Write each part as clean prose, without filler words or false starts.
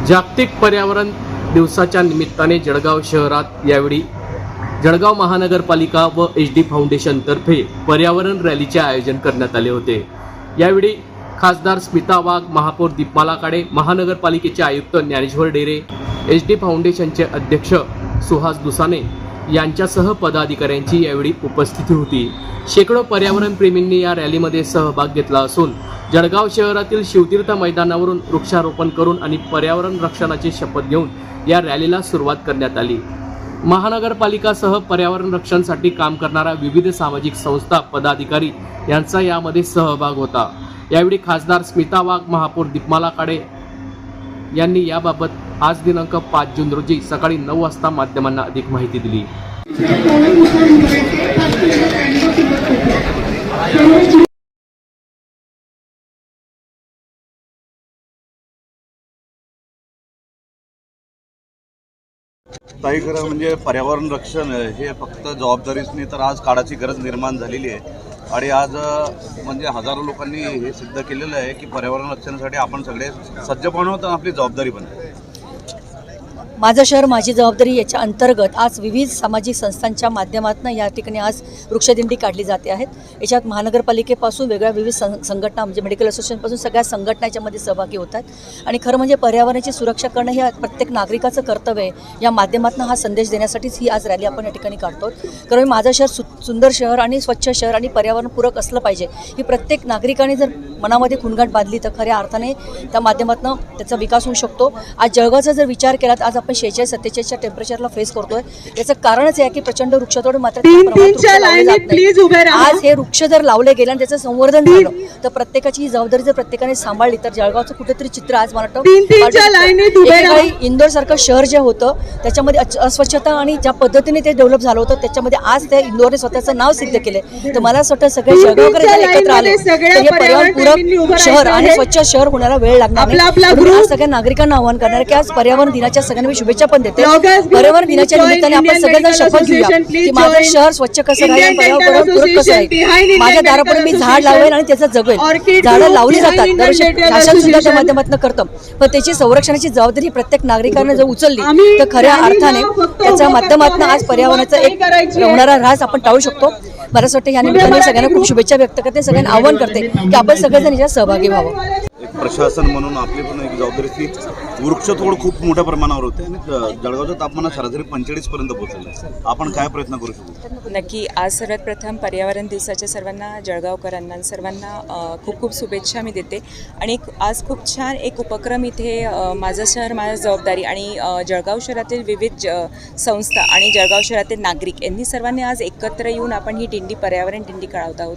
जागतिक पर्यावरण दिवसाच्या निमित्ताने जळगाव शहरात यावेळी जळगाव महानगरपालिका व HD फाउंडेशन तर्फे पर्यावरण रॅलीचे आयोजन करण्यात आले होते। यावेळी खासदार स्मिता वाघ, महापौर दीपमाला काळे, महानगरपालिकेचे आयुक्त ज्ञानेश्वर डेरे, HD फाउंडेशनचे अध्यक्ष सुहास दुसाने यांच्यासह पदाधिकाऱ्यांची यावेळी उपस्थिती होती। शेकडो पर्यावरण प्रेमींनी या रॅलीमध्ये सहभाग घेतला असून जळगाव शहरातील शिवतीर्थ मैदानावरून वृक्षारोपण करून आणि पर्यावरण रक्षणाची शपथ घेऊन या रॅलीला सुरुवात करण्यात आली। महानगरपालिकासह पर्यावरण रक्षणासाठी काम करणाऱ्या विविध सामाजिक संस्था, पदाधिकारी यांचा यामध्ये सहभाग होता। यावेळी खासदार स्मिता वाघ, महापौर दीपमाला काळे यांनी याबाबत आज दिनांक 5 जून रोजी सकाळी 9 वाजता माध्यमांना अधिक माहिती दिली। ताई, खरं म्हणजे पर्यावरण रक्षण हे फक्त जबाबदारीच नाही तर आज काळाची गरज निर्माण झालेली आहे आणि आज म्हणजे हजारो लोकांनी हे सिद्ध केलेलं आहे की पर्यावरण रक्षणासाठी आपण सगळे सज्ज पण आहोत आणि आपली जबाबदारी पण आहे। माझं शहर माझी जबाबदारी याच्या अंतर्गत आज विविध सामाजिक संस्थांच्या माध्यमातून या ठिकाणी आज वृक्षदिंडी काढली जाते आहेत। याच्यात महानगरपालिकेपासून वेगळ्या विविध संघटना म्हणजे मेडिकल असोसिएशनपासून सगळ्या संघटना याच्यामध्ये सहभागी होतात आणि खरं म्हणजे पर्यावरणाची सुरक्षा करणं हे प्रत्येक नागरिकाचं कर्तव्य आहे। या माध्यमातून हा संदेश देण्यासाठीच ही आज रॅली आपण या ठिकाणी काढतो। कारण माझं शहर सुंदर शहर आणि स्वच्छ शहर आणि पर्यावरणपूरक असलं पाहिजे ही प्रत्येक नागरिकाने जर मनामध्ये खुणगाट बांधली तर खऱ्या अर्थाने त्या माध्यमातून त्याचा विकास होऊ शकतो। आज जळगावचा जर विचार केला तर आज आपण 46-47च्या टेम्परेचरला फेस करतोय। याचं कारणच आहे की प्रचंड वृक्षतोड मात्र आज हे वृक्ष जर लावले गेले आणि त्याचं संवर्धन झालं तर प्रत्येकाची ही जबाबदारी जर प्रत्येकाने सांभाळली तर जळगावचं कुठेतरी चित्र आज मला वाटतं इंदोर सारखं शहर जे होतं त्याच्यामध्ये अस्वच्छता आणि ज्या पद्धतीने ते डेव्हलप झालं होतं त्याच्यामध्ये आज त्या इंदोरने स्वतःचं नाव सिद्ध केले। तर मला असं वाटतं सगळे जळगावकर एकत्र आले तर हे पर्यावरणपूरक शहर आणि स्वच्छ शहर होण्याला वेळ लागणार नाही। आज सगळ्या नागरिकांना आवाहन करणार की आज पर्यावरण दिनाच्या सगळ्यांना शुभेच्छा पण देते। पर्यावरण दिनाच्या निमित्ताने आपण सगळेजण शपथ घेऊया की माझं शहर स्वच्छ कसं राहील, पर्यावरणपूरक कसं राहील। माझ्या दारापुढे मी झाड लावेल आणि त्याचं जगवेल। झाडं लावली जातात, शासन सुद्धा त्या माध्यमातून करतं, पण त्याची संरक्षणाची जबाबदारी प्रत्येक नागरिकांना जर उचलली तर खऱ्या अर्थाने त्याच्या माध्यमातून आज पर्यावरणाचा एक होणारा ऱ्हास आपण टाळू शकतो। मला असं वाटतं या निमित्ताने सगळ्यांना खूप शुभेच्छा व्यक्त करते, सगळ्यांना आवाहन करते की आपण सगळेजण याच्यात सहभागी व्हावं। एक प्रशासन म्हणून आपली पण एक जबाबदारी की वृक्षतोड खूप मोठ्या प्रमाणावर होते आणि जळगावचं तापमान सरासरी 45 पर्यंत पोहोचलेलं आहे। आपण काय प्रयत्न करू शकतो? नक्की आज सर्वात प्रथम पर्यावरण दिवसाच्या सर्वांना जळगावकरांना सर्वांना खूप खूप शुभेच्छा मी देते आणि आज खूप छान एक उपक्रम इथे माझं शहर माझी जबाबदारी आणि जळगाव शहरातील विविध संस्था आणि जळगाव शहरातील नागरिक यांनी सर्वांनी आज एकत्र येऊन आपण ही दिंडी पर्यावरण दिंडी काढत आहोत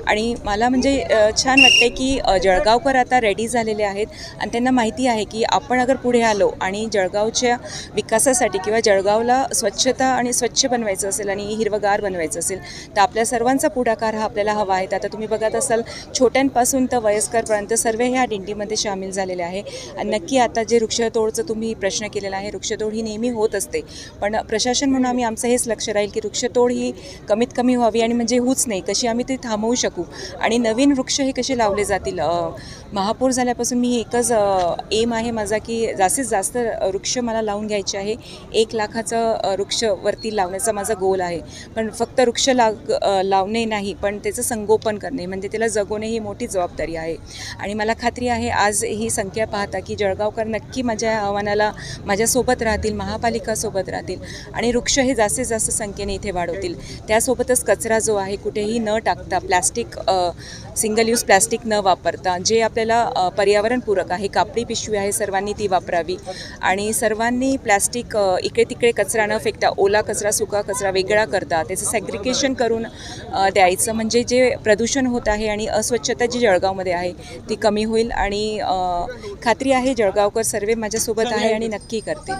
आणि मला म्हणजे छान वाटते की जळगावकर आता रेडी झालेले आहेत आणि त्यांना माहिती आहे की आपण अगर पुढे आलो आणि जळगावच्या विकासासाठी किंवा जळगावला स्वच्छता आणि स्वच्छ बनवायचं असेल आणि हिरवगार बनवायचं असेल तर आपल्या सर्वांचा पुढाकार हा आपल्याला हवा आहे। आता तुम्ही बघत असाल छोट्यांपासून तर वयस्करपर्यंत सर्व ह्या दिंडीमध्ये सामील झालेले आहे आणि नक्की आता जे वृक्षतोडचं तुम्ही प्रश्न केलेला आहे, वृक्षतोड ही नेहमी होत असते पण प्रशासन म्हणून आम्ही आमचं हेच लक्ष राहील की वृक्षतोड ही कमीत कमी व्हावी आणि म्हणजे होऊच नाही, कशी आम्ही ते थांबवू शकू आणि नवीन वृक्ष हे कसे लावले जातील। महापौर झाल्यापासून मी एकच एम आहे माझा की जास्तीत जास्त वृक्ष मला लावून घ्यायचे आहे। 1 लाखाचं वृक्ष वरती लावण्याचा माझा गोल आहे, पण फक्त वृक्ष लावणे नाही पण त्याचं संगोपन करणे म्हणजे त्याला जगवणे ही मोठी जबाबदारी आहे आणि मला खात्री आहे आज ही संख्या पाहता की जळगावकर नक्की माझ्या आव्हानाला माझ्यासोबत राहतील, महापालिकासोबत राहतील आणि वृक्ष हे जास्तीत जास्त संख्येने इथे वाढवतील। त्यासोबतच कचरा जो आहे कुठेही न टाकता प्लॅस्टिक सिंगल यूज प्लॅस्टिक न वापरता जे आपल्याला पर्यावरणपूरक आहे, कापडी पिशवी आहे सर्वांनी ती वापरावी आणि सर्वांनी प्लॅस्टिक इकडे तिकडे कचरा न फेकता ओला कचरा सुका कचरा वेगळा करता त्याचं सॅग्रिगेशन करून द्यायचं म्हणजे जे प्रदूषण होत आहे आणि अस्वच्छता जी जळगावमध्ये आहे ती कमी होईल आणि खात्री आहे जळगावकर सर्व माझ्यासोबत आहे आणि नक्की करतील।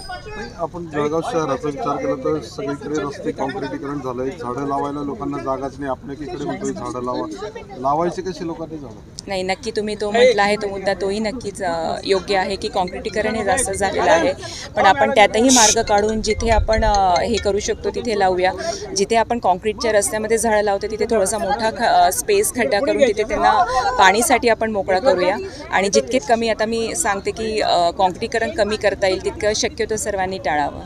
आपण जळगाव शहराचा विचार केला तर सगळीकडे रस्ते काँक्रिटीकरण झालंय, झाडं लावायला लोकांना जागाच नाही, आपण एकीकडे म्हणतोय झाडं लावायची कशी लोकांनी झाडं नाही, नक्की तुम्ही तो म्हटला आहे तो मुद्दा तोही नक्कीच योग्य आहे की कॉन्क्रिटीकरण हे जास्त झालेलं आहे, पण आपण त्यातही मार्ग काढून जिथे आपण हे करू शकतो तिथे लावूया. जिथे आपण कॉन्क्रीटच्या रस्त्यामध्ये झाडं लावतो तिथे थोडासा मोठा स्पेस खड्डा करून तिथे त्यांना पाणीसाठी आपण मोकळा करूया. आणि जितके कमी, आता मी सांगते की कॉन्क्रिटीकरण कमी करता येईल तितकं शक्यतो सर्वांनी टाळावं.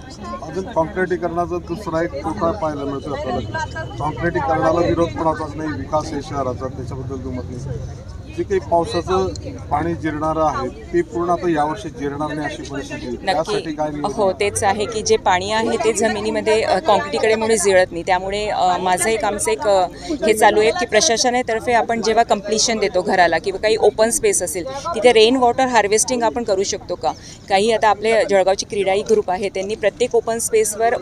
अजून कॉन्क्रिटीकरणाचा दुसरा एक तोटा पाहायला मिळतो आपल्याला. कॉन्क्रिटीकरणाला विरोध कोणाचाच नाही, विकास आहे शहराचा, त्याच्याबद्दल दुमत नाही. जे काही पावसाचं पाणी जिरणारं आहे ते पूर्ण आता यावर्षी जिरणार नाही अशी परिस्थिती आहे. त्यासाठी काय नक्की हो, तेच आहे की जे पाणी आहे ते जमिनीमध्ये कॉन्क्रिटीकडेमुळे जिरत नाही. त्यामुळे माझं एक आमचं एक हे चालू आहे की प्रशासनातर्फे आपण जेव्हा कंप्लिशन देतो घराला किंवा काही ओपन स्पेस असेल तिथे रेन वॉटर हार्वेस्टिंग आपण करू शकतो का. काही आता आपले जळगावची क्रीडाई ग्रुप आहे, त्यांनी प्रत्येक ओपन स्पेसवर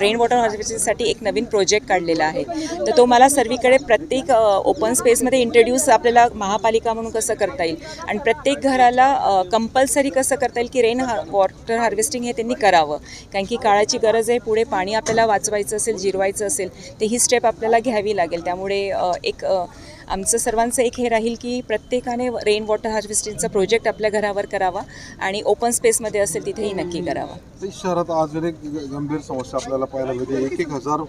रेन वॉटर हार्वेस्टिंगसाठी एक नवीन प्रोजेक्ट काढलेला आहे. तर तो मला सर्वीकडे प्रत्येक ओपन स्पेसमध्ये इंट्रोड्यूस आपल्याला महापालिका म्हणून कसं करता येईल आणि प्रत्येक घराला कंपल्सरी कसं करता येईल की रेन वॉटर हार्वेस्टिंग हे त्यांनी करावं. कारण की काळाची गरज आहे, पुढे पाणी आपल्याला वाचवायचं असेल, जिरवायचं असेल तर ही स्टेप आपल्याला घ्यावी लागेल. त्यामुळे एक आमचं सर्वांचं एक हे राहील की प्रत्येकाने रेन वॉटर हार्वेस्टिंगचा प्रोजेक्ट आपल्या घरावर करावा आणि ओपन स्पेसमध्ये असेल तिथेही नक्की करावा. शहरात अजून एक गंभीर समस्या आपल्याला पाहायला मिळते. 1,000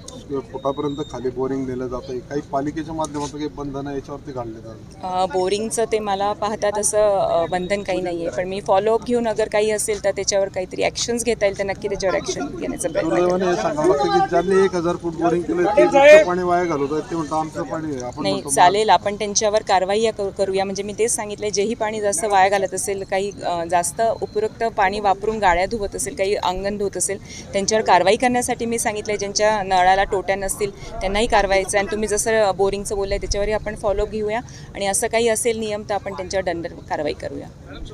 फुटापर्यंत खाली बोरिंग दिलं जातं. काही पालिकेच्या माध्यमातून काही बंधनं याच्यावरती घालले जातात. बोरिंगचं ते मला पाहता तसं बंधन काही नाही आहे, पण मी फॉलोअप घेऊन अगर काही असेल तर त्याच्यावर काहीतरी ॲक्शन्स घेता येईल तर नक्की त्याच्यावर ॲक्शन घेण्याचा प्रयत्न करेन. दुर्दैवाने हे सांगावं लागतं की ज्यांनी 1,000 फूट बोरिंग केलं ते जितकं पाणी वाया घालवत आहेत ते म्हणतात आमचं पाणी आहे. आपण नाही, म्हणतो चालेल, आपण त्यांच्यावर कारवाई करूया. म्हणजे मी तेच सांगितलं, जेही पाणी जास्त वाया घालत असेल, काही जास्त उपयुक्त पाणी वापरून गाड्या धुवत असेल, काही अंगण धुवत असेल, त्यांच्यावर कारवाई करण्यासाठी मी सांगितलं. ज्यांच्या नळाला टोट्या नसतील त्यांनाही कारवाईचं. आणि तुम्ही जसं बोरिंगचं बोललं आहे त्याच्यावरही आपण फॉलोअप घेऊया आणि असं काही असेल नियम तर आपण त्यांच्यावर दंड कारवाई करूया.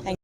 थँक्यू.